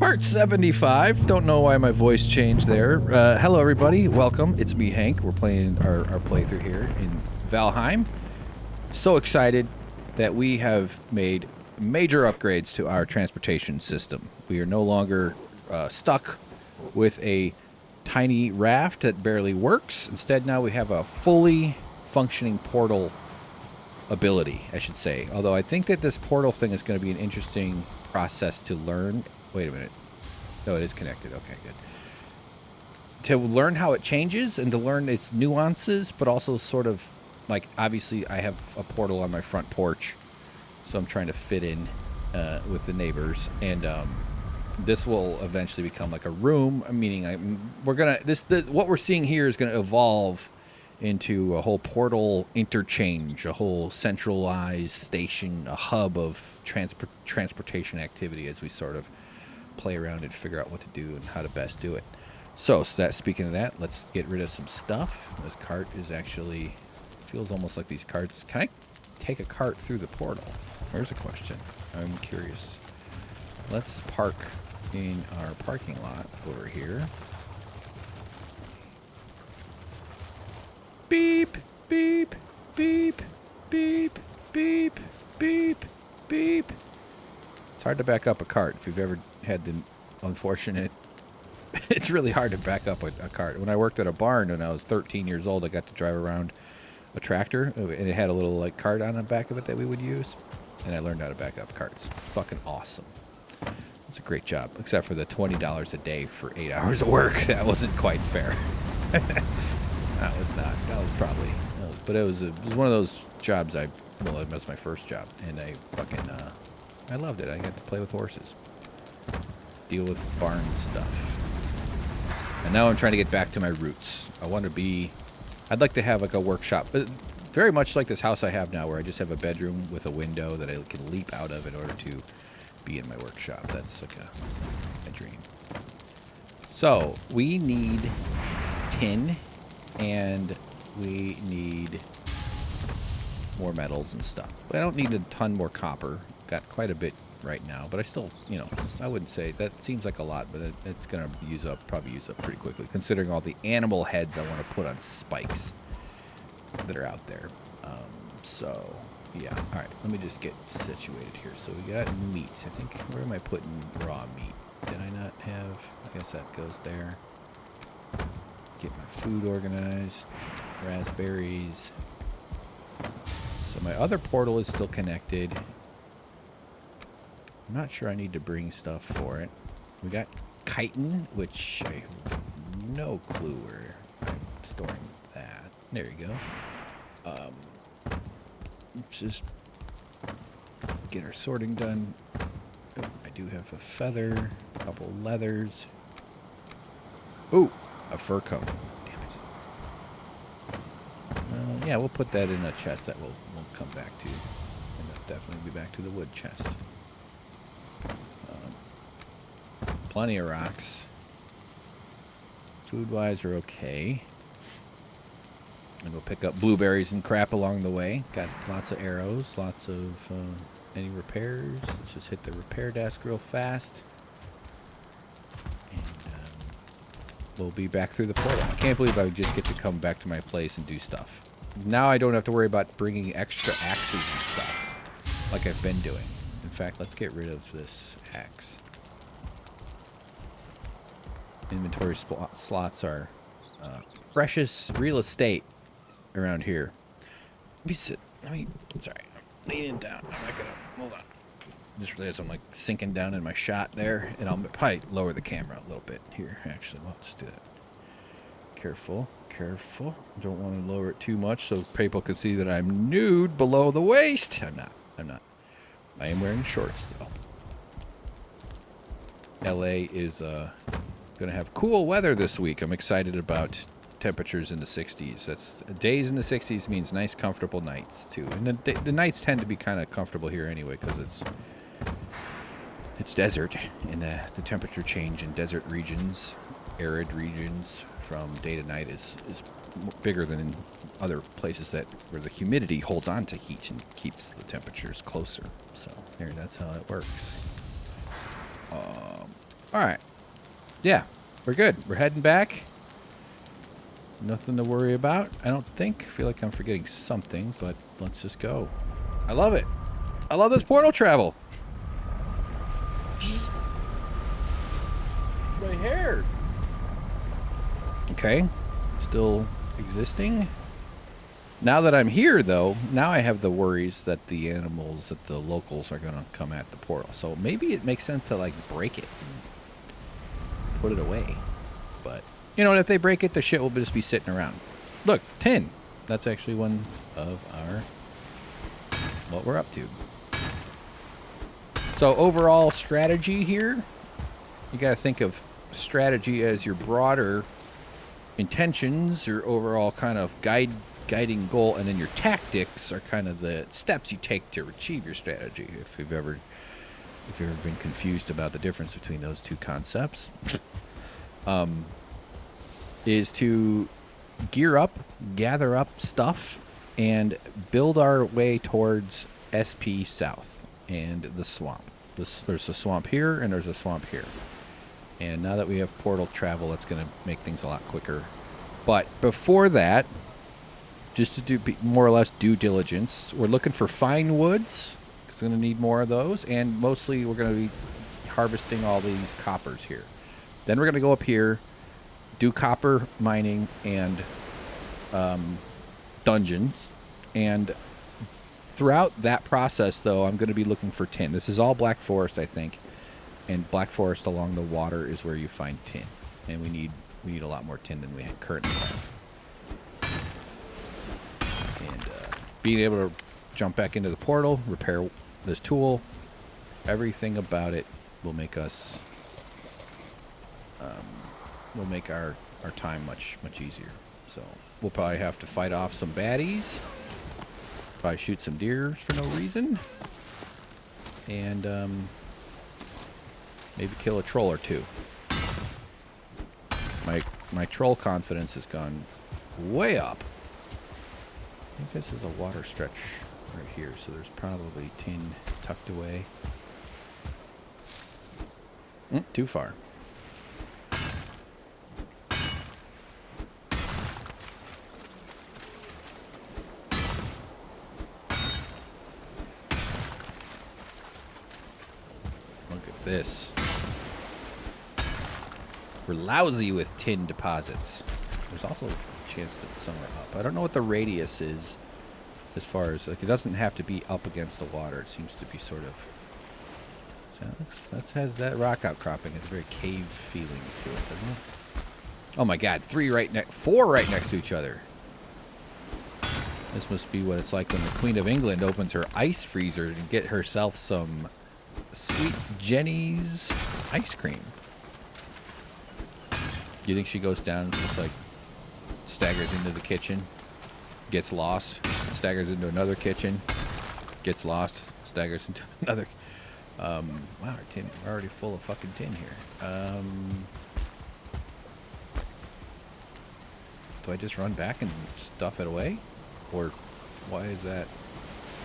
Part 75. Don't know why my voice changed there. Hello, everybody. Welcome. It's me, Hank. We're playing our playthrough here in Valheim. So excited that we have made major upgrades to our transportation system. We are no longer stuck with a tiny raft that barely works. Instead, now we have a fully functioning portal ability, I should say. Although I think that this portal thing is going to be an interesting process to learn. Wait a minute. No, it is connected. Okay, good. To learn how it changes and to learn its nuances, but also sort of, like, obviously I have a portal on my front porch, so I'm trying to fit in with the neighbors, and this will eventually become like a room, meaning what we're seeing here is going to evolve into a whole portal interchange, a whole centralized station, a hub of transportation activity as we sort of play around and figure out what to do and how to best do it. So that, speaking of that, let's get rid of some stuff. This cart is actually, feels almost like these carts. Can I take a cart through the portal? There's a question. I'm curious. Let's park in our parking lot over here. Beep, beep, beep, beep, beep, beep, beep. It's hard to back up a cart if you've ever had the unfortunate. It's really hard to back up a cart. When I worked at a barn when I was 13 years old, I got to drive around a tractor, and it had a little like cart on the back of it that we would use, and I learned how to back up carts. Fucking awesome. It's a great job, except for the $20 a day for 8 hours of work. That wasn't quite fair. That was not. That was probably. But it was one of those jobs. It was my first job, and I fucking I loved it. I got to play with horses, deal with barn stuff, and now I'm trying to get back to my roots. I'd like to have like a workshop, but very much like this house I have now, where I just have a bedroom with a window that I can leap out of in order to be in my workshop. That's like a dream. So we need tin. And we need more metals and stuff. But I don't need a ton more copper. Got quite a bit right now, but I still, I wouldn't say that seems like a lot, but it's gonna probably use up pretty quickly, considering all the animal heads I want to put on spikes that are out there. So yeah. All right, let me just get situated here. So we got meat. I think, where am I putting raw meat? Did I not have? I guess that goes there. Get my food organized. Raspberries. So my other portal is still connected. I'm not sure I need to bring stuff for it. We got chitin, which I have no clue where I'm storing that. There you go. Let's just get our sorting done. Oh, I do have a feather, a couple leathers. Ooh, a fur coat. Damn it. Yeah, we'll put that in a chest that we'll come back to. And we'll definitely be back to the wood chest. Plenty of rocks. Food-wise, are okay. And we'll pick up blueberries and crap along the way. Got lots of arrows, lots of any repairs. Let's just hit the repair desk real fast. And we'll be back through the portal. I can't believe I would just get to come back to my place and do stuff. Now I don't have to worry about bringing extra axes and stuff like I've been doing. In fact, let's get rid of this axe. Inventory slots are precious real estate around here. Sorry, I'm leaning down. I'm not gonna, hold on. Just realized I'm like sinking down in my shot there, and I'll probably lower the camera a little bit here. Actually, well, let's do that. Careful. Don't want to lower it too much so people can see that I'm nude below the waist. I'm not. I am wearing shorts though. LA is going to have cool weather this week. I'm excited about temperatures in the 60s. That's days in the 60s means nice, comfortable nights too. And the nights tend to be kind of comfortable here anyway because it's desert, and the temperature change in desert regions, arid regions, from day to night is bigger than in other places where the humidity holds on to heat and keeps the temperatures closer. So there, that's how it works. All right. Yeah, we're good. We're heading back. Nothing to worry about, I don't think. I feel like I'm forgetting something, but let's just go. I love it. I love this portal travel. My hair. Okay. Still existing. Now that I'm here, though, now I have the worries that the animals, that the locals are going to come at the portal. So maybe it makes sense to, like, break it and put it away. But, you know, if they break it, the shit will just be sitting around. Look, tin. That's actually one of our, what we're up to. So overall strategy here, you got to think of strategy as your broader intentions, your overall kind of guiding goal, and then your tactics are kind of the steps you take to achieve your strategy. If you've ever been confused about the difference between those two concepts, is to gear up, gather up stuff, and build our way towards SP South and the swamp. There's a swamp here, and there's a swamp here. And now that we have portal travel, that's going to make things a lot quicker. But before that, just to do more or less due diligence, we're looking for fine woods, because we're going to need more of those. And mostly we're going to be harvesting all these coppers here. Then we're going to go up here, do copper mining and dungeons. And throughout that process, though, I'm going to be looking for tin. This is all Black Forest, I think. And Black Forest along the water is where you find tin. And we need a lot more tin than we currently have. And being able to jump back into the portal, repair this tool, everything about it will make us, will make our time much easier. So we'll probably have to fight off some baddies, probably shoot some deer for no reason, and maybe kill a troll or two. My troll confidence has gone way up. I think this is a water stretch right here, so there's probably tin tucked away. Too far. Look at this. We're lousy with tin deposits. There's also a chance that some are up. I don't know what the radius is as far as, like, it doesn't have to be up against the water. It seems to be sort of, that has that rock outcropping. It's a very cave feeling to it, doesn't it? Oh my god, 4 right next to each other. This must be what it's like when the Queen of England opens her ice freezer to get herself some Sweet Jenny's ice cream. You think she goes down and just, like, staggers into the kitchen, gets lost, staggers into another kitchen, gets lost, staggers into another. Wow, our tin, we're already full of fucking tin here. Do I just run back and stuff it away? Or why is that?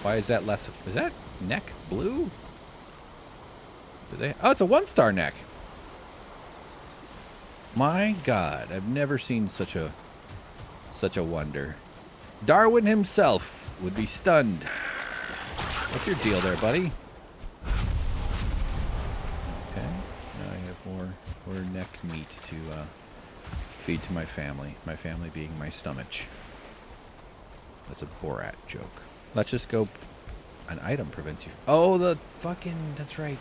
Why is that less? Is that neck blue? Oh, it's a 1-star neck. My God, I've never seen such a wonder. Darwin himself would be stunned. What's your deal there, buddy? Okay, now I have more neck meat to feed to my family. My family being my stomach. That's a Borat joke. Let's just go. An item prevents you. Oh, the fucking. That's right.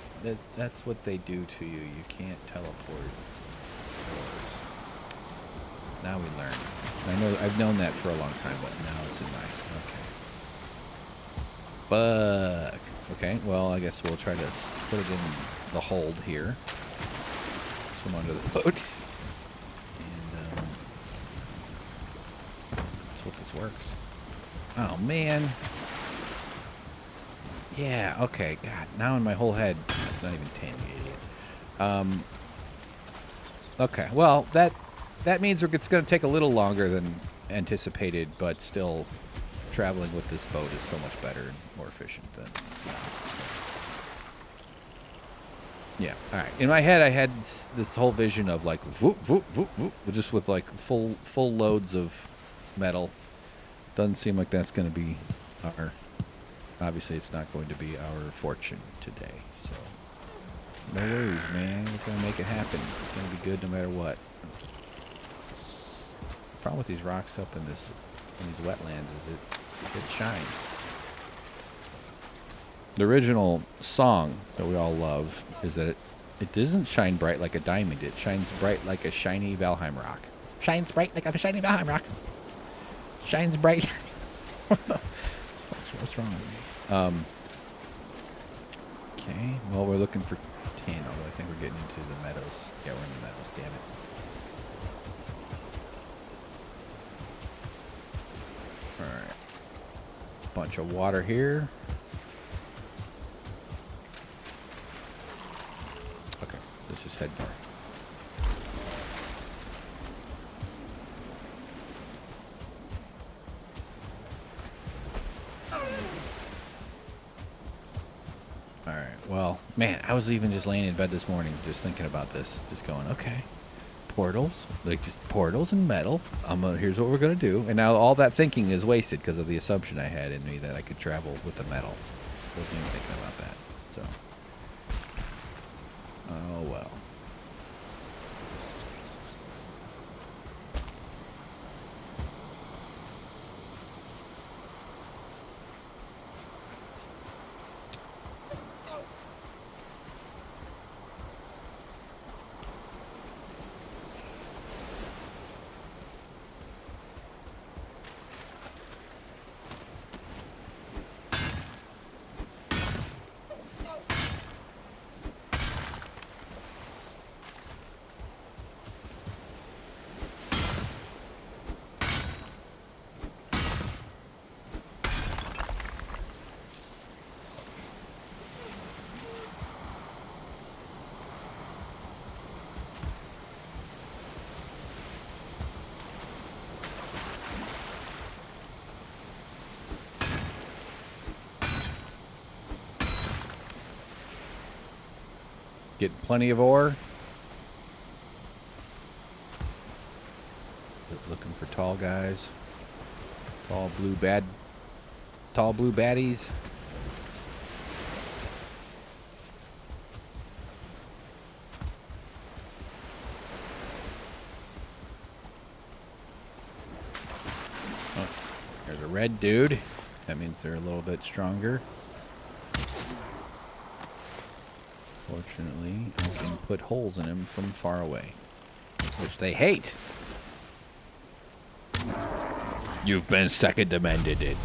That's what they do to you. You can't teleport. Now we learn. I know I've known that for a long time, but now it's in my Fuck. Okay, well, I guess we'll try to put it in the hold here. Swim under the boat. And let's hope this works. Oh man. Yeah, okay. God, now in my whole head, it's not even 10, you idiot. Okay, well, that means it's going to take a little longer than anticipated, but still, traveling with this boat is so much better and more efficient than. Yeah. All right. In my head, I had this whole vision of like whoop whoop whoop whoop, just with like full loads of metal. Doesn't seem like that's going to be our. Obviously, it's not going to be our fortune today. So no worries, man. We're going to make it happen. It's going to be good no matter what. The problem with these rocks up in these wetlands is it shines. The original song that we all love is that it doesn't shine bright like a diamond. It shines bright like a shiny Valheim rock. Shines bright like a shiny Valheim rock. Shines bright. What's wrong with me? Okay. Well, we're looking for tin, although I think we're getting into the meadows. Yeah, we're in the meadows. Damn it. All right. Bunch of water here. Okay, let's just head north. Alright, well, man, I was even just laying in bed this morning just thinking about this. Just going, okay, portals, like just portals and metal. Here's what we're going to do. And now all that thinking is wasted because of the assumption I had in me that I could travel with the metal. I wasn't even thinking about that, so. Oh, well. Getting plenty of ore. Looking for tall guys. Tall blue baddies. Oh, there's a red dude. That means they're a little bit stronger. Fortunately, I can put holes in him from far away, which they hate. You've been second amended.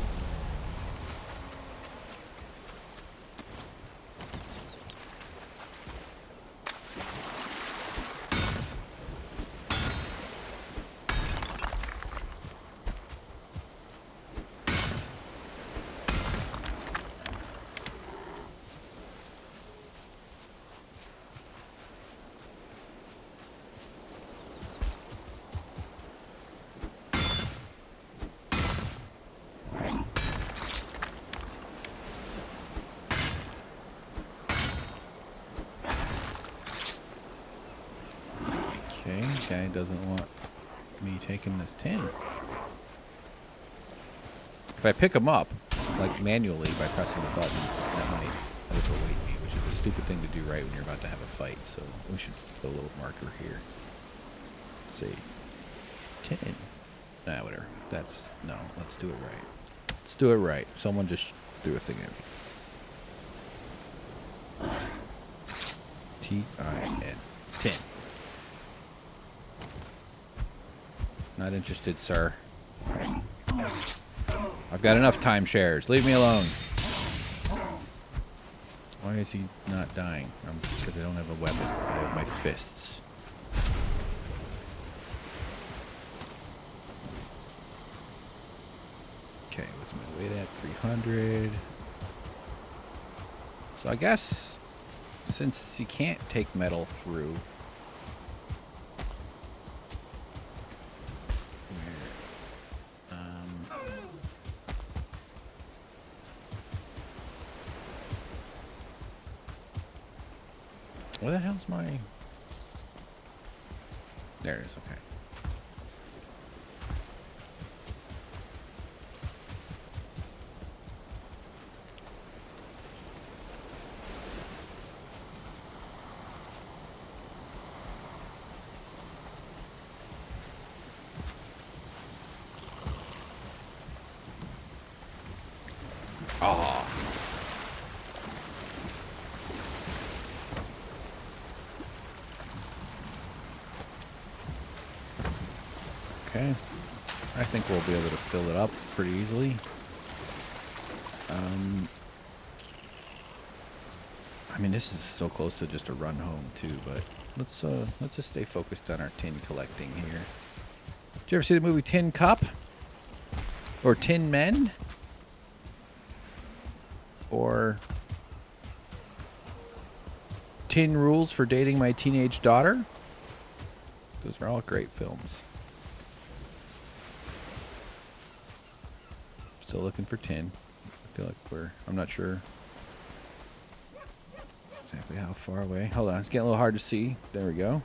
Okay, guy doesn't want me taking this tin. If I pick him up, like manually by pressing the button, that might overweight me, which is a stupid thing to do right when you're about to have a fight. So we should put a little marker here. Say 10. Nah, whatever. No, let's do it right. Let's do it right. Someone just threw a thing at me. T-I-N. 10. Not interested, sir. I've got enough timeshares. Leave me alone. Why is he not dying? Because I don't have a weapon. I have my fists. Okay, what's my weight at? 300. So I guess since you can't take metal through, Where the hell's my... There it is, okay. Oh. Okay. I think we'll be able to fill it up pretty easily. I mean, this is so close to just a run home too, but let's just stay focused on our tin collecting here. Did you ever see the movie Tin Cup? Or Tin Men? Or Tin Rules for Dating My Teenage Daughter? Those are all great films. Still looking for tin. I feel like I'm not sure exactly how far away. Hold on, it's getting a little hard to see. There we go.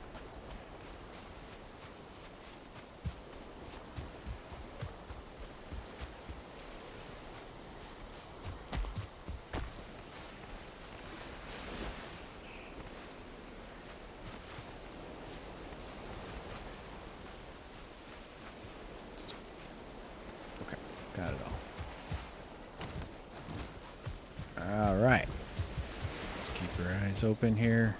Okay, got it all. All right. Let's keep our eyes open here.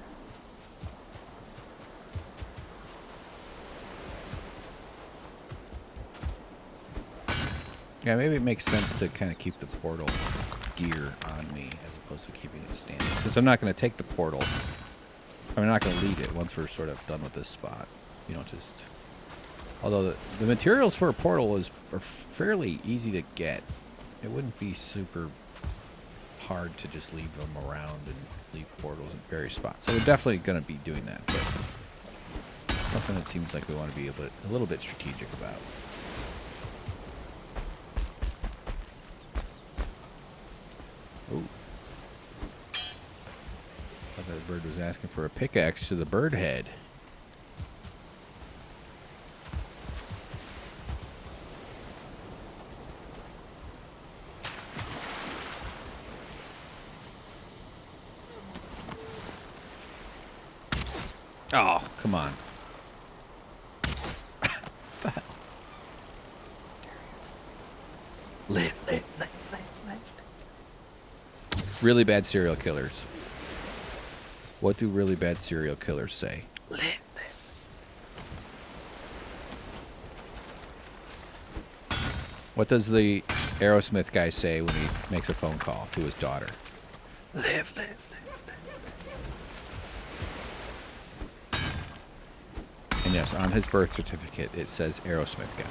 Yeah, maybe it makes sense to kind of keep the portal gear on me as opposed to keeping it standing. Since I'm not going to take the portal, I'm not going to lead it once we're sort of done with this spot. You don't just... Although the materials for a portal are fairly easy to get. It wouldn't be super hard to just leave them around and leave portals in various spots. So we're definitely going to be doing that, but something that seems like we want to be a little bit strategic about. Ooh. I thought that bird was asking for a pickaxe to the bird head. Oh, come on. Live. Really bad serial killers. What do really bad serial killers say? Live. What does the Aerosmith guy say when he makes a phone call to his daughter? Live. And yes, on his birth certificate, it says Aerosmith guy.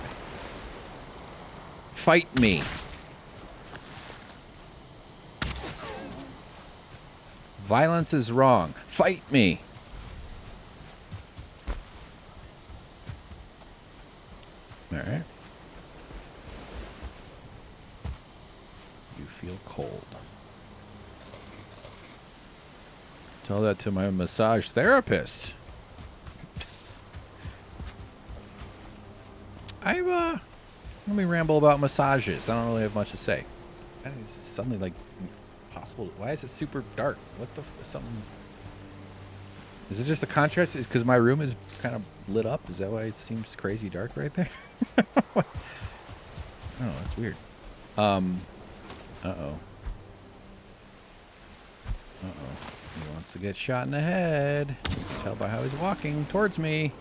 Fight me. Violence is wrong. Fight me. All right. You feel cold. Tell that to my massage therapist. Let me ramble about massages. I don't really have much to say. It's suddenly like possible. Why is it super dark? What the something? Is it just a contrast? Is because my room is kind of lit up? Is that why it seems crazy dark right there? Oh, that's weird. Uh-oh. He wants to get shot in the head. Tell by how he's walking towards me.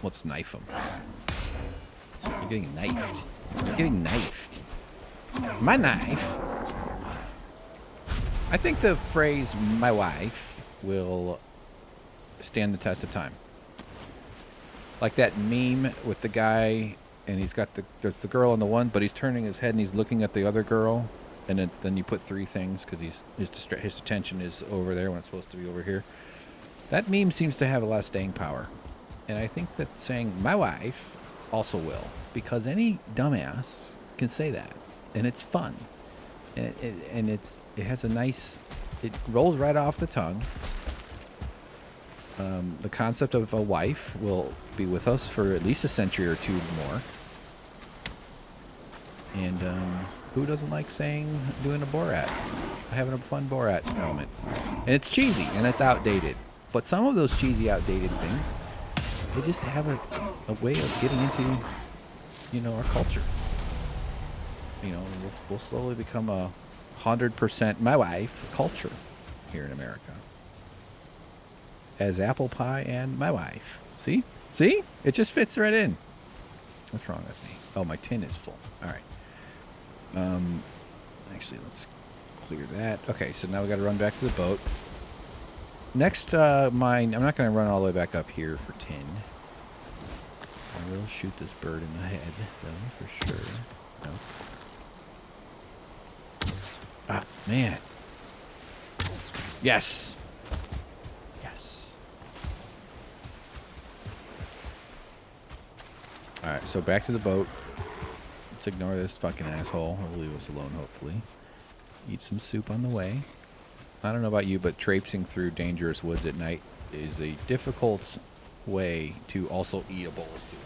Let's knife him. You're getting knifed. You're getting knifed. My knife. I think the phrase "my wife" will stand the test of time. Like that meme with the guy, and he's got there's the girl on the one, but he's turning his head and he's looking at the other girl, and then you put three things because his attention is over there when it's supposed to be over here. That meme seems to have a lot of staying power. And I think that saying "my wife" also will, because any dumbass can say that, and it's fun, and it has a nice it rolls right off the tongue. The concept of a wife will be with us for at least a century or two more. And who doesn't like doing a Borat? Having a fun Borat moment. And it's cheesy and it's outdated. But some of those cheesy, outdated things, they just have a way of getting into, you know, our culture. You know, we'll slowly become a 100% my wife culture here in America. As apple pie and my wife. See? See? It just fits right in. What's wrong with me? Oh, my tin is full. All right. Actually, let's clear that. Okay, so now we got to run back to the boat. Next mine, I'm not going to run all the way back up here for tin. I will shoot this bird in the head, though, for sure. No. Ah, man. Yes. Yes. Alright, so back to the boat. Let's ignore this fucking asshole. He'll leave us alone, hopefully. Eat some soup on the way. I don't know about you, but traipsing through dangerous woods at night is a difficult way to also eat a bowl of soup.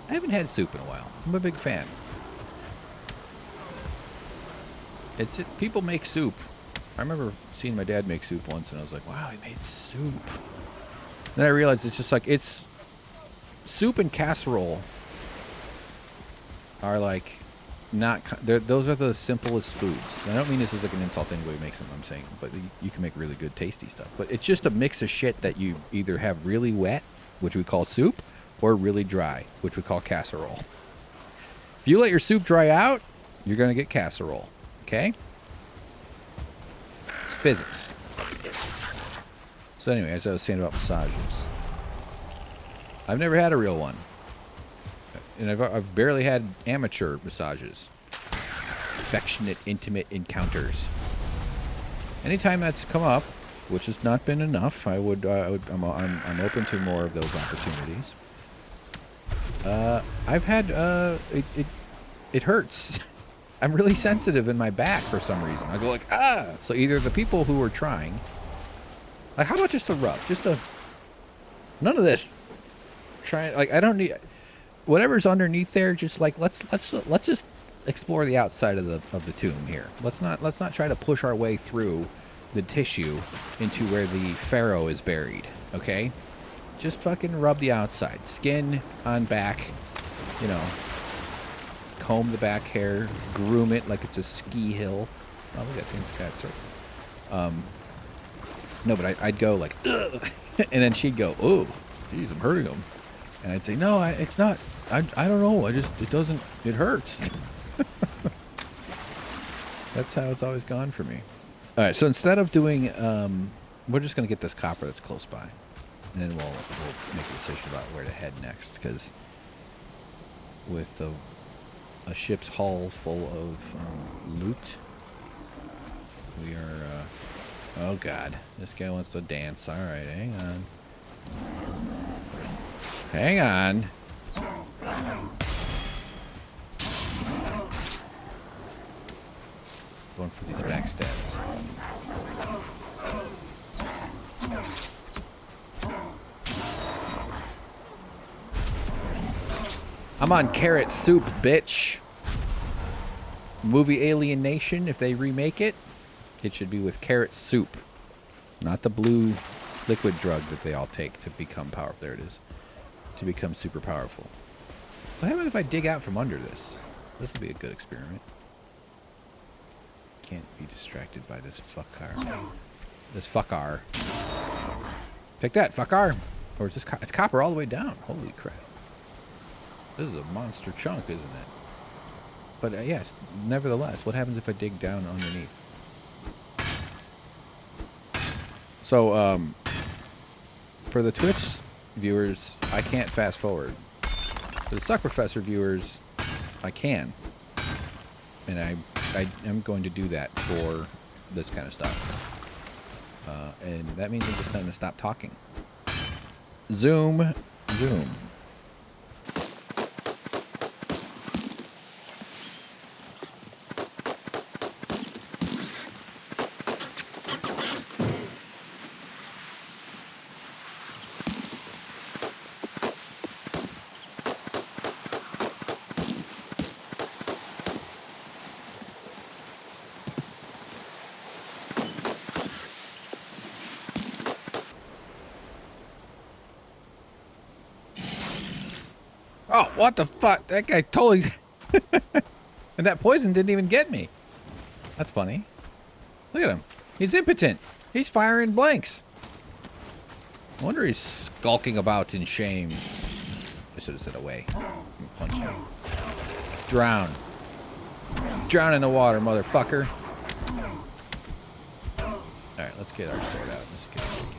I haven't had soup in a while. I'm a big fan. People make soup. I remember seeing my dad make soup once, and I was like, wow, he made soup. Then I realized it's just like, it's soup and casserole are like not, those are the simplest foods. I don't mean this as like an insult to anybody who makes them, I'm saying, but you can make really good tasty stuff. But it's just a mix of shit that you either have really wet, which we call soup, or really dry, which we call casserole. If you let your soup dry out, you're going to get casserole. Okay? It's physics. So anyway, as I was saying about massages, I've never had a real one. And I've barely had amateur massages. Affectionate, intimate encounters. Anytime that's come up, which has not been enough, I'm open to more of those opportunities. I've had, it hurts. I'm really sensitive in my back for some reason. I go like, ah! So either the people who are trying, like, how about just a rub? None of this. I don't need, whatever's underneath there, just like, let's just explore the outside of the tomb here. Let's not try to push our way through the tissue into where the pharaoh is buried, okay? Just fucking rub the outside. Skin on back, you know. Comb the back hair, groom it like it's a ski hill. Oh, look at things got circle. No, but I'd go like, ugh, and then she'd go, oh, geez, I'm hurting him, and I'd say, no, it's not. I don't know. It hurts. That's how it's always gone for me. All right, so instead of doing, we're just gonna get this copper that's close by, and then we'll make a decision about where to head next, because with a ship's hull full of loot, we are, oh god, this guy wants to dance. Alright, hang on. Hang on. Going for these backstabs. I'm on carrot soup, bitch. Movie Alien Nation, if they remake it, it should be with carrot soup. Not the blue liquid drug that they all take to become powerful. There it is. To become super powerful. What happens if I dig out from under this? This would be a good experiment. Can't be distracted by this fuckar. This fuckar. Take that, fuckar. Or is this it's copper all the way down? Holy crap. This is a monster chunk, isn't it? But yes, nevertheless, what happens if I dig down underneath? So, for the Twitch viewers, I can't fast forward. For the SuckProfessor viewers, I can. And I am going to do that for this kind of stuff. And that means I'm just going to stop talking. Zoom. Zoom. Oh, what the fuck? That guy totally... And that poison didn't even get me. That's funny. Look at him. He's impotent. He's firing blanks. I wonder he's skulking about in shame. I should have said away. Punch him. Drown. Drown in the water, motherfucker. Alright, let's get our sword out. Let's get ridiculous.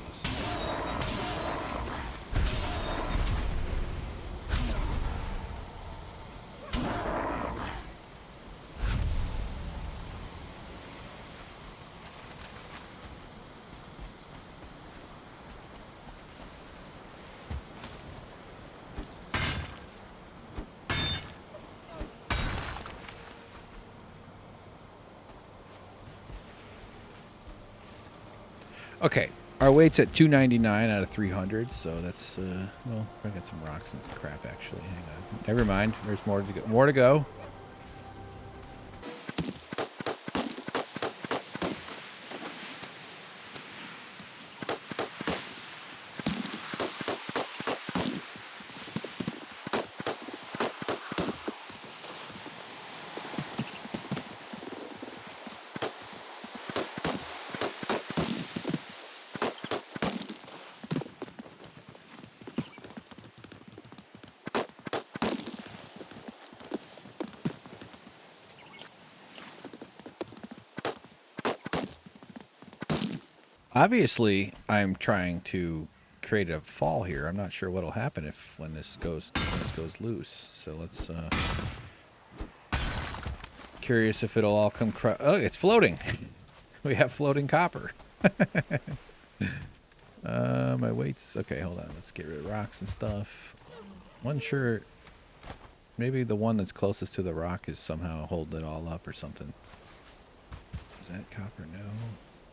Okay, our weight's at 299 out of 300, so that's, well, I got some rocks and crap, actually. Hang on. Never mind. There's more to go. More to go. Obviously, I'm trying to create a fall here. I'm not sure what'll happen if when this goes loose. So let's curious if it'll all come oh, it's floating. We have floating copper. My weight's okay, hold on. Let's get rid of rocks and stuff. Wasn't sure, maybe the one that's closest to the rock is somehow holding it all up or something. Is that copper? No.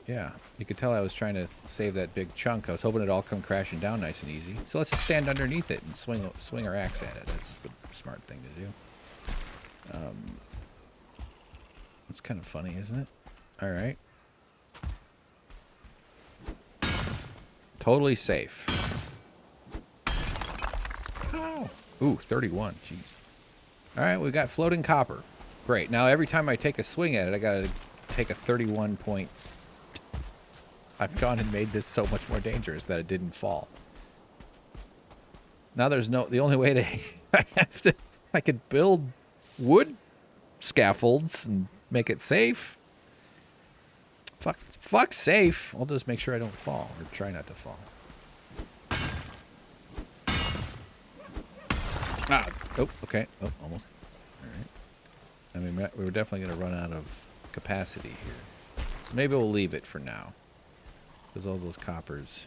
Yeah, you could tell I was trying to save that big chunk. I was hoping it'd all come crashing down nice and easy. So let's just stand underneath it and swing our axe at it. That's the smart thing to do. It's kind of funny, isn't it? All right. Totally safe. Oh. Ooh, 31. Jeez. All right, we got floating copper. Great. Now every time I take a swing at it, I got to take a 31 point... I've gone and made this so much more dangerous that it didn't fall. Now there's no... The only way to... I could build wood scaffolds and make it safe. Fuck safe. I'll just make sure I don't fall. Or try not to fall. Ah. Oh, okay. Oh, almost. Alright. I mean, we were definitely going to run out of capacity here. So maybe we'll leave it for now. Because all those coppers.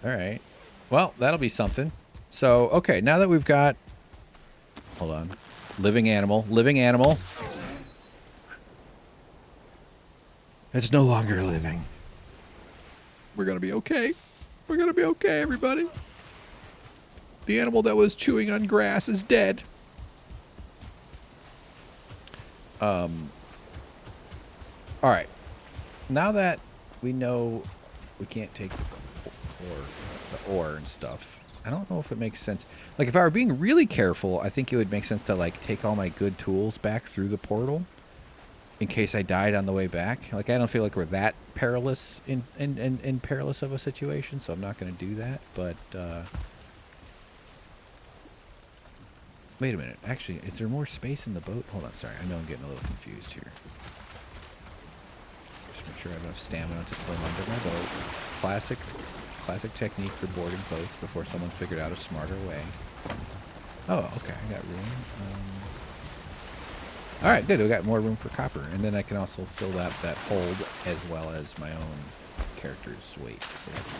Alright. Well, that'll be something. So, okay, now that we've got... Hold on. Living animal. Living animal. It's no longer living. We're going to be okay. We're going to be okay, everybody. The animal that was chewing on grass is dead. All right. Now that we know we can't take the ore and stuff, I don't know if it makes sense. Like, if I were being really careful, I think it would make sense to, like, take all my good tools back through the portal in case I died on the way back. Like, I don't feel like we're that perilous in perilous of a situation, so I'm not going to do that. But, wait a minute. Actually, is there more space in the boat? Hold on, sorry. I know I'm getting a little confused here. Just make sure I have enough stamina to swim under my boat. Classic technique for boarding boats before someone figured out a smarter way. Oh, okay. I got room. All right, good. We got more room for copper, and then I can also fill out that hold as well as my own character's weight. So that's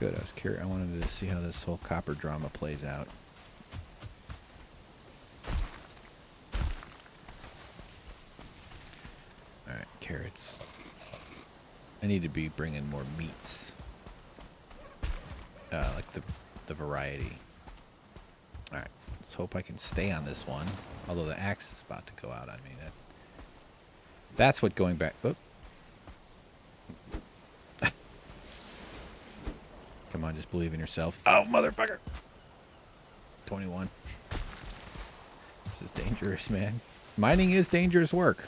good. Good. I wanted to see how this whole copper drama plays out. All right, carrots. I need to be bringing more meats, like the variety. All right, let's hope I can stay on this one. Although the axe is about to go out on me. That's what going back. Oh. Come on, just Believe in yourself. Oh, motherfucker. 21. This is dangerous, man. Mining is dangerous work.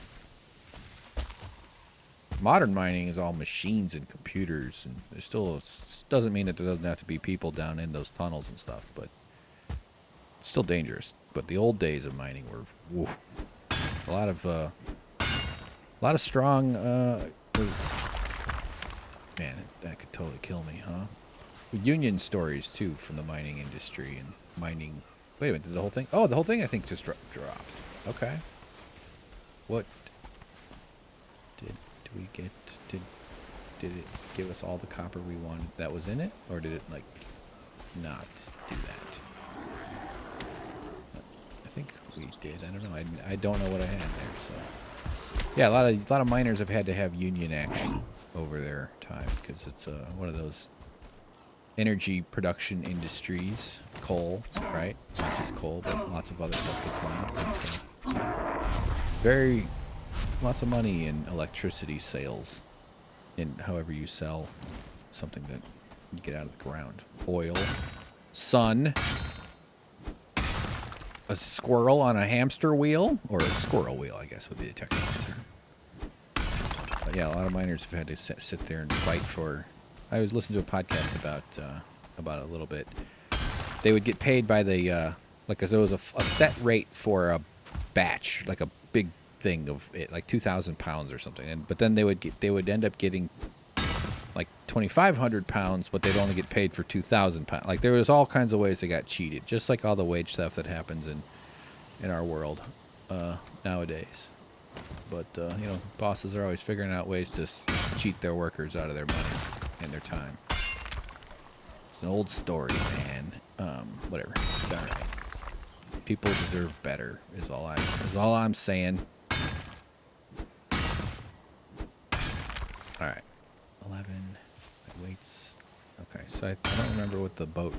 Modern mining is all machines and computers, and there's still doesn't mean that there doesn't have to be people down in those tunnels and stuff, but it's still dangerous. But the old days of mining were woo, a lot of strong. Man, that could totally kill me, huh? Union stories too from the mining industry and mining. Wait a minute, did the whole thing? Oh, the whole thing I think just dropped. Okay. What did we get? Did it give us all the copper we wanted that was in it, or did it like not do that? I think we did. I don't know. I don't know what I had there. So yeah, a lot of miners have had to have union action over their time because it's one of those energy production industries. Coal, right? Not just coal, but lots of other stuff gets mined. Lots of money in electricity sales, in however you sell something that you get out of the ground. Oil, sun, a squirrel on a hamster wheel, or a squirrel wheel, I guess would be the technical term. But yeah, a lot of miners have had to sit there and fight for. I was listening to a podcast about it a little bit. They would get paid by the like, as there was a set rate for a batch, like a big thing of it, like 2,000 pounds or something. But then they would end up getting like 2,500 pounds, but they'd only get paid for 2,000 pounds. Like there was all kinds of ways they got cheated, just like all the wage stuff that happens in our world nowadays. But you know, bosses are always figuring out ways to cheat their workers out of their money and their time. It's an old story, man. Whatever. It's all right. People deserve better. Is all I'm saying. All right. 11. Weights. Okay. So I don't remember what the boat.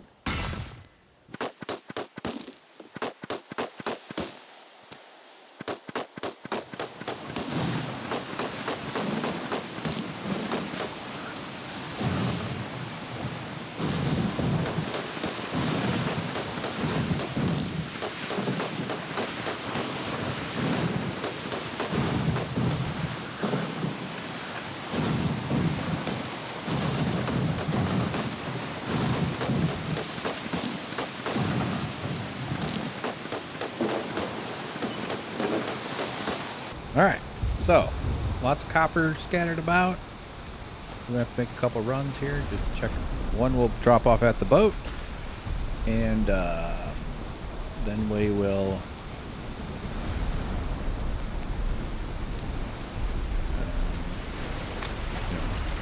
All right, so lots of copper scattered about. We're gonna have to make a couple runs here just to check. One will drop off at the boat, and then we will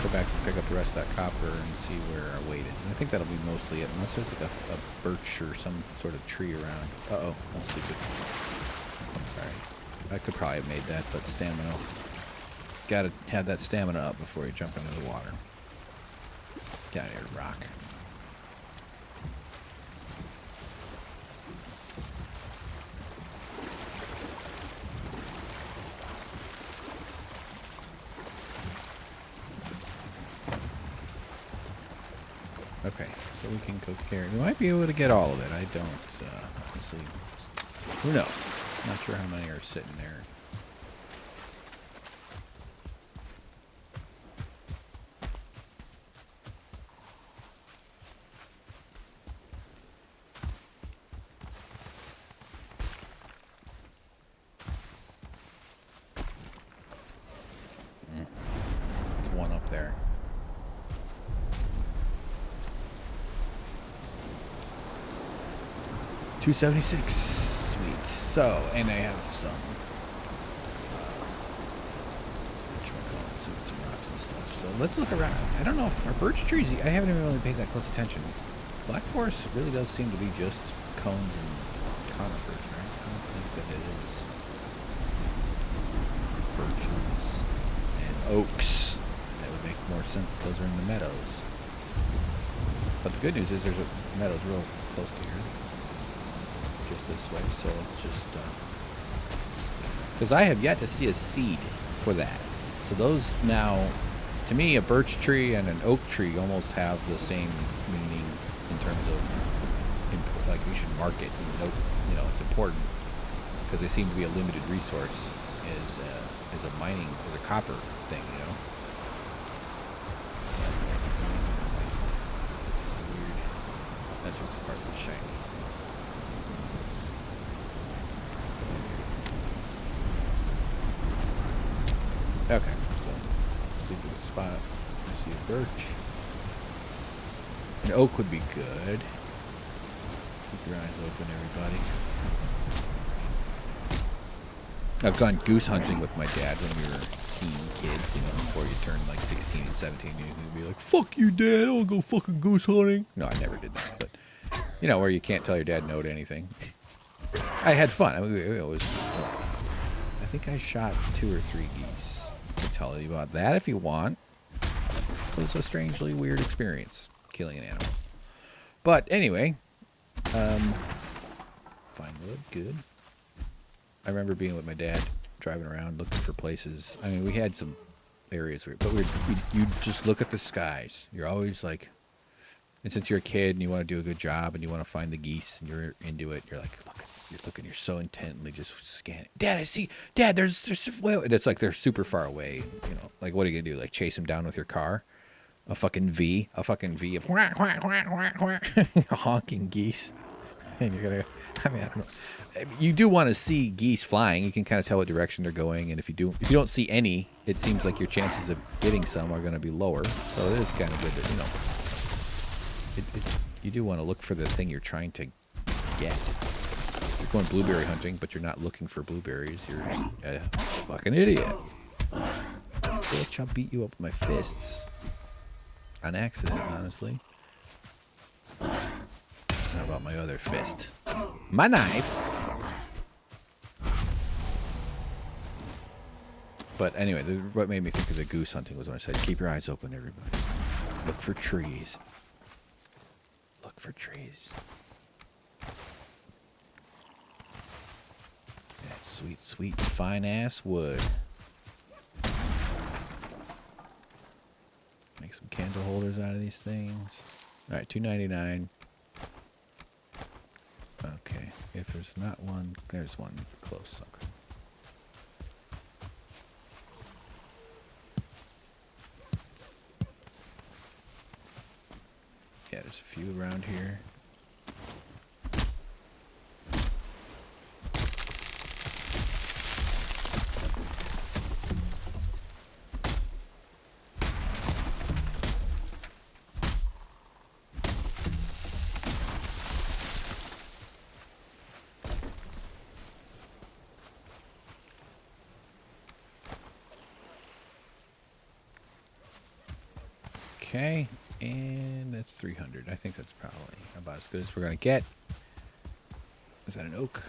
go back and pick up the rest of that copper and see where our weight is. And I think that'll be mostly it, unless there's like a birch or some sort of tree around. Uh-oh, that's stupid. Sorry. I could probably have made that, but stamina. Gotta have that stamina up before you jump into the water. Get out of here, rock. Okay, so we can go carry. We might be able to get all of it. I don't, honestly. Who knows? Not sure how many are sitting there. There's one up there. $276. Sweet. So, and I have some some rocks and stuff. So let's look around. I don't know if our birch trees, I haven't even really paid that close attention. Black forest really does seem to be just cones and conifers, right? I don't think that it is birches and oaks. That would make more sense that those are in the meadows. But the good news is there's a meadows real close to here. Just this way, so it's just because I have yet to see a seed for that. So those now, to me, a birch tree and an oak tree almost have the same meaning in terms of like we should market. You know, it's important because they seem to be a limited resource as a mining, as a copper thing. You know. So, just a weird. That's just a part of the shiny. Okay, so see the spot. I see a birch. An oak would be good. Keep your eyes open, everybody. I've gone goose hunting with my dad when we were teen kids, you know, before you turn like 16 and 17. You'd be like, fuck you, Dad, I'll go fucking goose hunting. No, I never did that, but, you know, where you can't tell your dad no to anything. I had fun. I mean, it was, I think I shot 2 or 3 geese. I can tell you about that if you want. It was a strangely weird experience, killing an animal. But anyway, fine wood, good. I remember being with my dad, driving around, looking for places. I mean, we had some areas where, but you just look at the skies. You're always like, and since you're a kid and you want to do a good job and you want to find the geese and you're into it, you're like, you're looking, you're so intently just scanning. Dad, I see, Dad, there's, and it's like they're super far away. You know, like what are you gonna do? Like chase them down with your car? A fucking V of quack, quack, quack, quack, quack. Honking geese. And you're gonna, I mean, I don't know. You do want to see geese flying. You can kind of tell what direction they're going, and if you don't see any, it seems like your chances of getting some are going to be lower. So it is kind of good that, you know, you do want to look for the thing you're trying to get. You're going blueberry hunting, but you're not looking for blueberries. You're a fucking idiot. Bitch, I'll beat you up with my fists. On accident, honestly. How about my other fist? My knife! But anyway, what made me think of the goose hunting was when I said, keep your eyes open, everybody. Look for trees. Look for trees. That sweet, sweet, fine-ass wood. Make some candle holders out of these things. Alright, $2.99. Okay, if there's not one, there's one close. Okay. Yeah, there's a few around here. Okay, and that's 300. I think that's probably about as good as we're going to get. Is that an oak?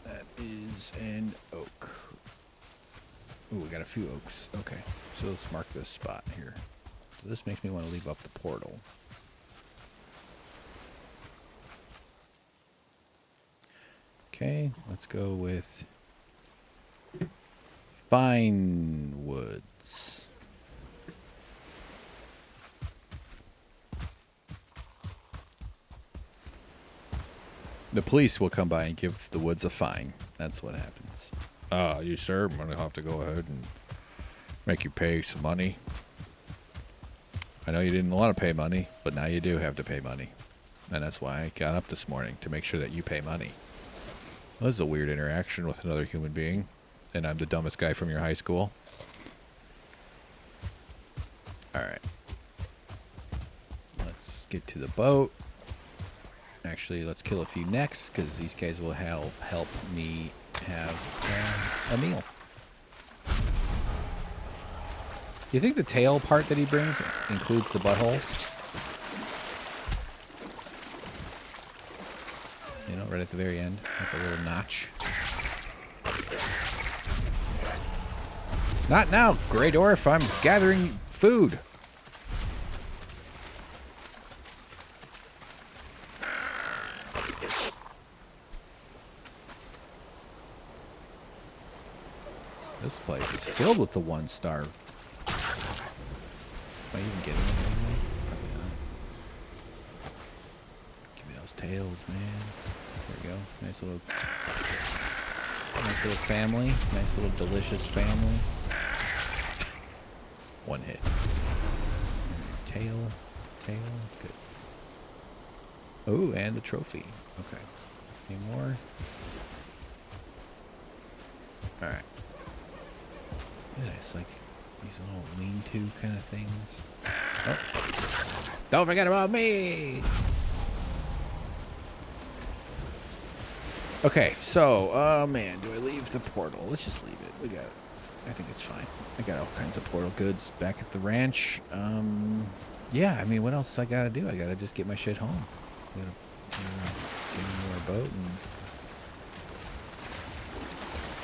That is an oak. Ooh, we got a few oaks. Okay, so let's mark this spot here. So this makes me want to leave up the portal. Okay, let's go with fine woods. The police will come by and give the woods a fine. That's what happens. You sir, I'm going to have to go ahead and make you pay some money. I know you didn't want to pay money, but now you do have to pay money. And that's why I got up this morning, to make sure that you pay money. Well, this is a weird interaction with another human being, and I'm the dumbest guy from your high school. Alright. Let's get to the boat. Actually, let's kill a few next, because these guys will help me have a meal. Do you think the tail part that he brings includes the butthole? You know, right at the very end, like a little notch. Not now, Grey Dwarf. I'm gathering food. This place is filled with the 1-star. Am I even getting them anyway? Probably not. tails, man. There we go. Nice little family. Nice little delicious family. One hit. Tail. Good. Oh, and a trophy. Okay. Any more? Alright. Nice, like these little lean-to kind of things. Oh. Don't forget about me! Okay, so, man, do I leave the portal? Let's just leave it. We got it. I think it's fine. I got all kinds of portal goods back at the ranch. Yeah, I mean, what else I gotta do? I gotta just get my shit home. I gotta get into our boat, and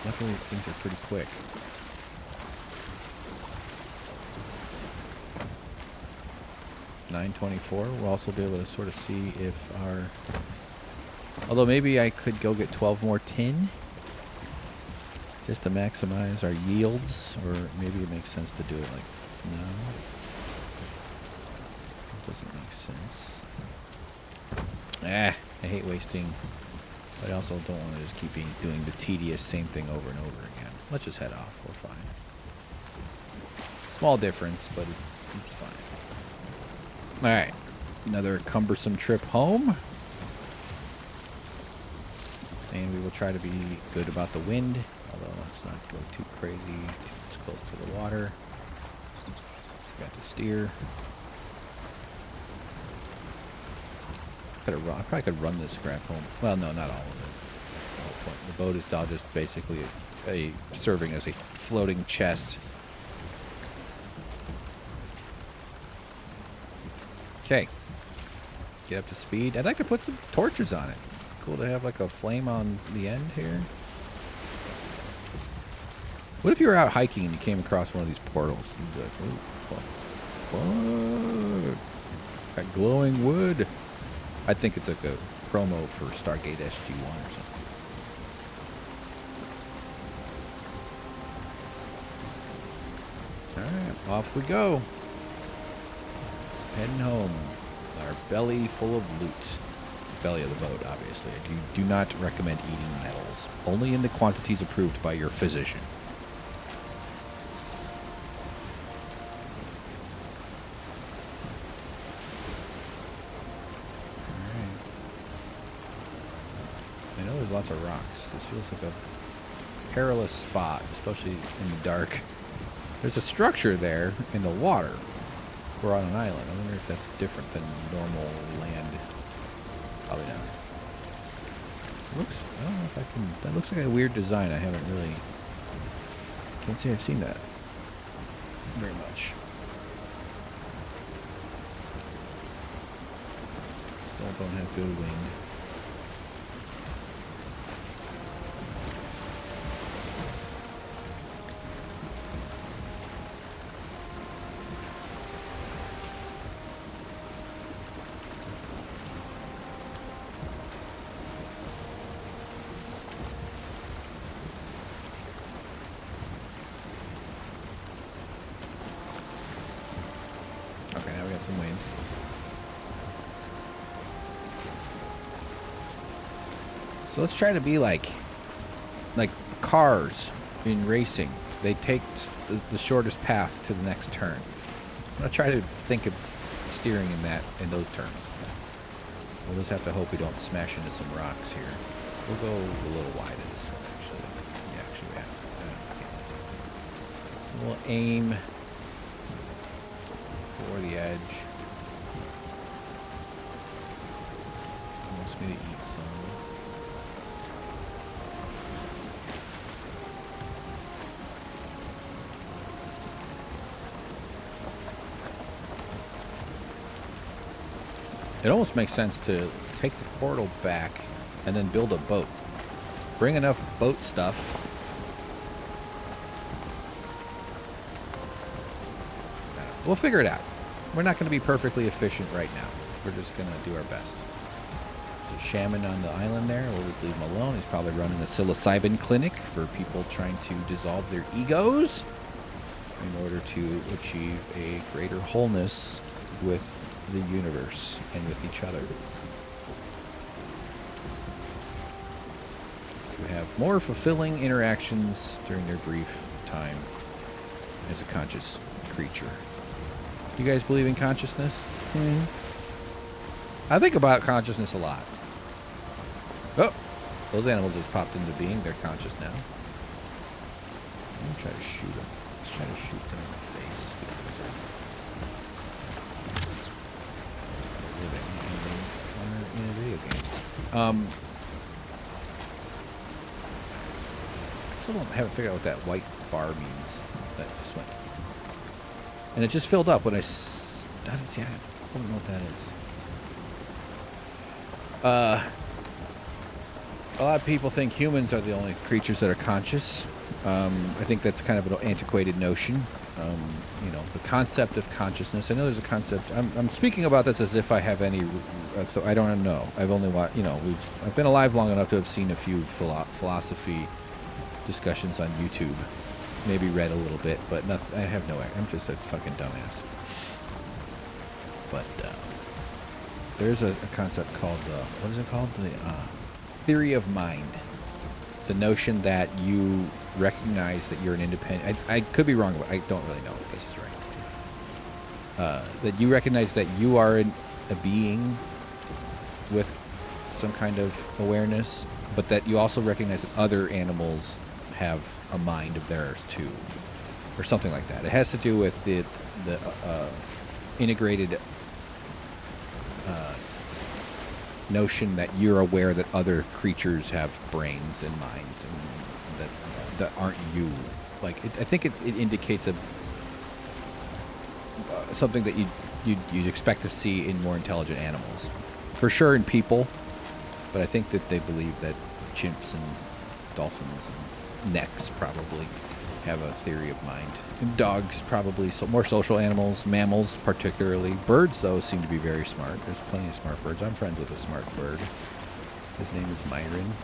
luckily these things are pretty quick. $9.24. We'll also be able to sort of see if our... Although maybe I could go get 12 more tin just to maximize our yields, or maybe it makes sense to do it like... No. It doesn't make sense. I hate wasting... But I also don't want to just keep doing the tedious same thing over and over again. Let's just head off. We're fine. Small difference, but it's fine. Alright. Another cumbersome trip home. And we will try to be good about the wind. Although let's not go too crazy. Too close to the water. Forgot to steer. I probably could run this scrap home. Well, no, not all of it. That's the whole point. The boat is now just basically serving as a floating chest. Okay. Get up to speed. I'd like to put some torches on it. Cool to have like a flame on the end here. What if you were out hiking and you came across one of these portals? You'd be like, oh, fuck. Got glowing wood. I think it's like a promo for Stargate SG-1 or something. Alright, off we go. Heading home. Our belly full of loot. Belly of the boat, obviously. I do not recommend eating metals. Only in the quantities approved by your physician. I know there's lots of rocks. This feels like a perilous spot, especially in the dark. There's a structure there in the water. We're on an island. I wonder if that's different than normal land. Probably not. It looks, I don't know if I can, that looks like a weird design. I haven't really, can't say I've seen that very much. Still don't have good wind. Some wind. So let's try to be like cars in racing. They take the shortest path to the next turn. I'm gonna try to think of steering in those terms. We'll just have to hope we don't smash into some rocks here. We'll go a little wide in this one, actually. Yeah, actually we have to. So we'll aim for the edge. Wants me to eat some. It almost makes sense to take the portal back and then build a boat. Bring enough boat stuff. We'll figure it out. We're not going to be perfectly efficient right now. We're just going to do our best. There's a shaman on the island there. We'll just leave him alone. He's probably running a psilocybin clinic for people trying to dissolve their egos in order to achieve a greater wholeness with the universe and with each other. have more fulfilling interactions during their brief time as a conscious creature. You guys believe in consciousness? I think about consciousness a lot. Oh, those animals just popped into being. They're conscious now. I'm gonna try to shoot them. Let's try to shoot them in the face. Because they're in a video game. I still haven't figured out what that white bar means. That just went. And it just filled up when I still don't know what that is. A lot of people think humans are the only creatures that are conscious. I think that's kind of an antiquated notion. You know, the concept of consciousness. I know there's a concept. I'm speaking about this as if I have any. I don't know. I've only watched. You know, I've been alive long enough to have seen a few philosophy discussions on YouTube. Maybe read a little bit, but nothing. I have no. I'm just a fucking dumbass. But there's a concept called what is it called? The theory of mind. The notion that you recognize that you're an independent. I could be wrong, but I don't really know if this is right. That you recognize that you are a being with some kind of awareness, but that you also recognize that other animals have a mind of theirs too, or something like that. It has to do with the integrated notion that you're aware that other creatures have brains and minds, and that aren't you. Like I think it indicates something that you'd expect to see in more intelligent animals, for sure in people, but I think that they believe that chimps and dolphins and necks probably have a theory of mind. And dogs probably, more social animals, mammals particularly. Birds, though, seem to be very smart. There's plenty of smart birds. I'm friends with a smart bird. His name is Myron.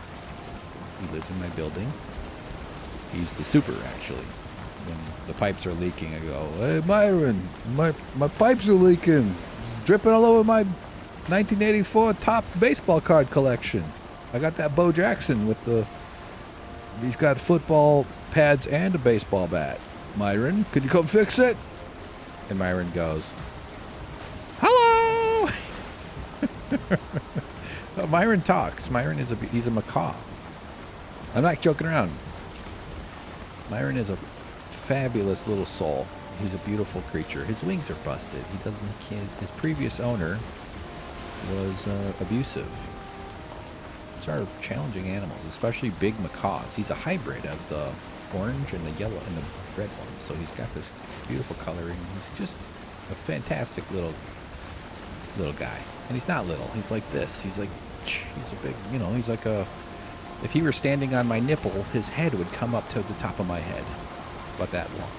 He lives in my building. He's the super, actually. When the pipes are leaking, I go, "Hey, Myron, my pipes are leaking. It's dripping all over my 1984 Topps baseball card collection. I got that Bo Jackson with the... He's got football pads and a baseball bat. Myron, could you come fix it?" And Myron goes, "Hello!" Myron talks. Myron he's a macaw. I'm not joking around. Myron is a fabulous little soul. He's a beautiful creature. His wings are busted. His previous owner was abusive. These are challenging animals, especially big macaws. He's a hybrid of the orange and the yellow and the red ones. So he's got this beautiful coloring. He's just a fantastic little guy. And he's not little. He's like this. He's a big, he's like if he were standing on my nipple, his head would come up to the top of my head. About that long.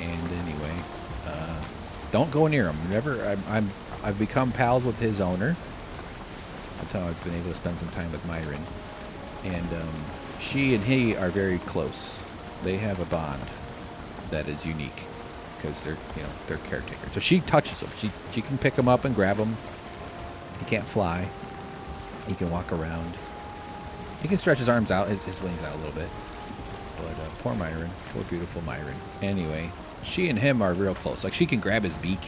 And anyway, don't go near him. I've become pals with his owner. That's how I've been able to spend some time with Myron. And she and he are very close. They have a bond that is unique because they're caretakers. So she touches him. She can pick him up and grab him. He can't fly. He can walk around. He can stretch his arms out, his wings out a little bit. But poor Myron, poor beautiful Myron. Anyway, she and him are real close. Like she can grab his beak.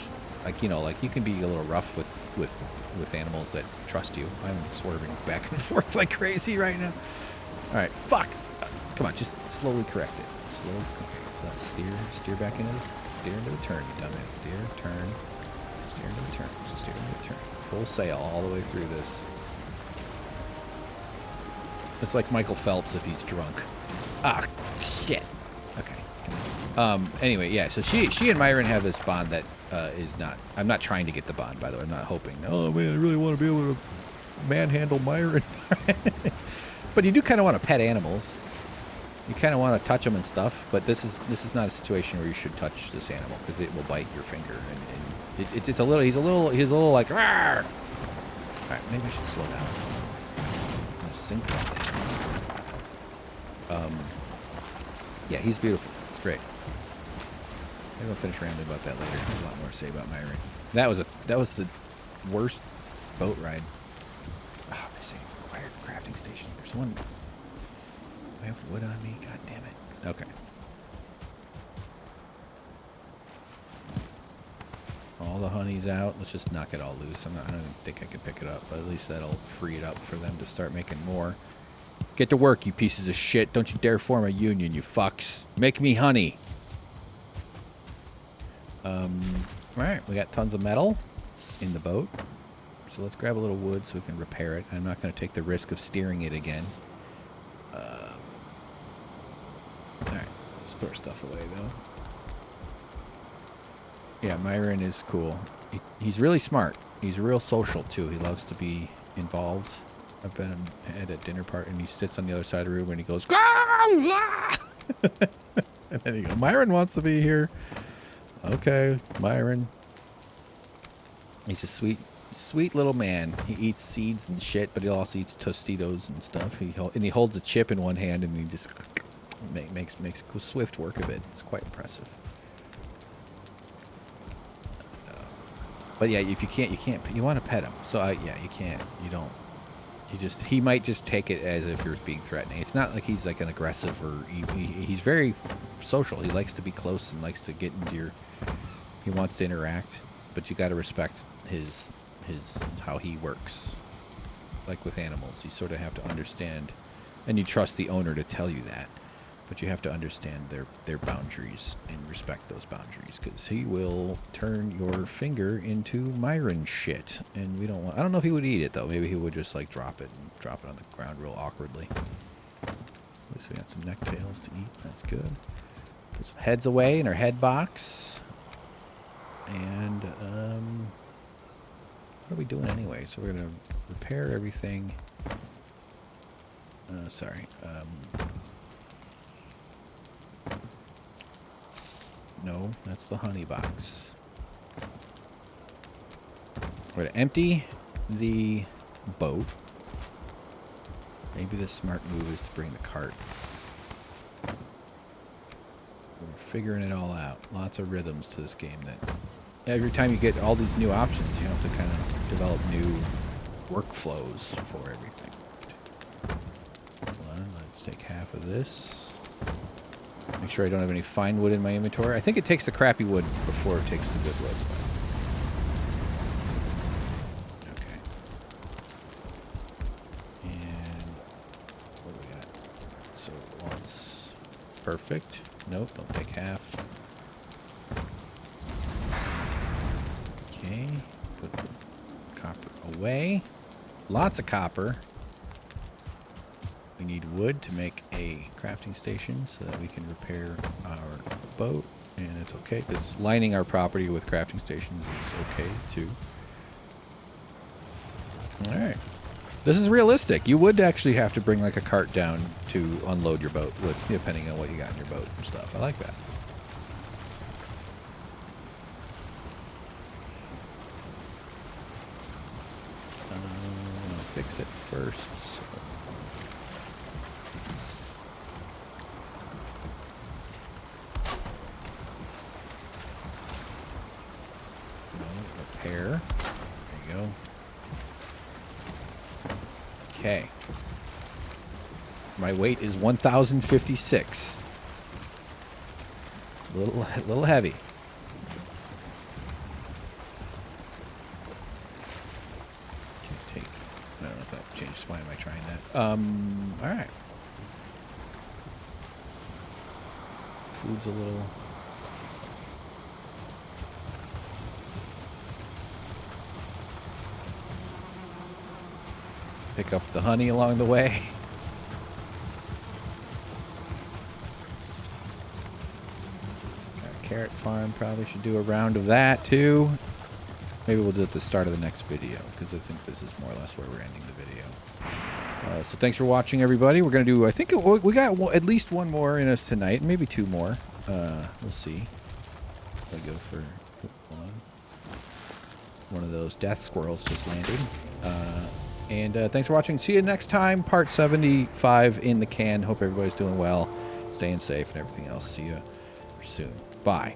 Like you can be a little rough with animals that trust you. I'm swerving back and forth like crazy right now. All right, fuck. Come on, just slowly correct it. Slowly. Okay, so steer back into the turn, you dumbass. Steer into the turn. Full sail all the way through this. It's like Michael Phelps if he's drunk. Ah, shit. Okay. Anyway, yeah. So she and Myron have this bond that is not. I'm not trying to get the bond, by the way. I'm not hoping. Oh man, I really want to be able to manhandle Myron. But you do kind of want to pet animals. You kind of want to touch them and stuff. But this is not a situation where you should touch this animal because it will bite your finger. And it's a little. He's a little like. Rawr! All right, maybe I should slow down. I'm gonna sink this thing. Yeah, he's beautiful. It's great. Maybe I'll finish rambling about that later. There's a lot more to say about Myron. That was the worst boat ride. Oh, I see. Wired crap. crafting station? There's one. I have wood on me. God damn it. Okay. All the honey's out. Let's just knock it all loose. I don't even think I can pick it up, but at least that'll free it up for them to start making more. Get to work, you pieces of shit. Don't you dare form a union, you fucks. Make me honey. Alright, we got tons of metal in the boat. So let's grab a little wood so we can repair it. I'm not going to take the risk of steering it again. Alright, let's put our stuff away, though. Yeah, Myron is cool. He's really smart. He's real social, too. He loves to be involved. I've been at a dinner party, and he sits on the other side of the room, and he goes, and then he goes, Myron wants to be here. Okay, Myron. He's a sweet little man. He eats seeds and shit, but he also eats Tostitos and stuff. He holds a chip in one hand, and he just makes swift work of it. It's quite impressive. But yeah, if you can't, you want to pet him. So yeah, you can't, you don't. He might just take it as if you're being threatening. It's not like he's like an aggressive or he's very social. He likes to be close and likes to get into he wants to interact, but you got to respect his how he works. Like with animals, you sort of have to understand, and you trust the owner to tell you that, but you have to understand their boundaries and respect those boundaries, because he will turn your finger into Myron shit, and we don't want. I don't know if he would eat it though. Maybe he would just like drop it on the ground real awkwardly. So at least we got some necktails to eat. That's good. Put some heads away in our head box. And what are we doing anyway? So we're gonna repair everything. Sorry. No, that's the honey box. We're going to empty the boat. Maybe the smart move is to bring the cart. We're figuring it all out. Lots of rhythms to this game that every time you get all these new options, you have to kind of develop new workflows for everything. Hold on, let's take half of this. Make sure I don't have any fine wood in my inventory. I think it takes the crappy wood before it takes the good wood. Okay. And what do we got? So once. Perfect. Nope, don't take half. Okay. Put the copper away. Lots of copper. We need wood to make a crafting station so that we can repair our boat. And it's okay, because lining our property with crafting stations is okay, too. Alright. This is realistic. You would actually have to bring, like, a cart down to unload your boat, with, depending on what you got in your boat and stuff. I like that. I'll fix it first. So. Repair. There you go. Okay. My weight is 1,056. A little heavy. Can't take. I don't know if that changed. Why am I trying that? All right. Food's a little. Pick up the honey along the way. Got a carrot farm. Probably should do a round of that too. Maybe we'll do it at the start of the next video, because I think this is more or less where we're ending the video. So thanks for watching, everybody. We're going to do, I think we got at least one more in us tonight, maybe two more. We'll see. I'll go for one of those death squirrels just landed. And thanks for watching. See you next time. Part 75 in the can. Hope everybody's doing well, staying safe, and everything else. See you soon. Bye.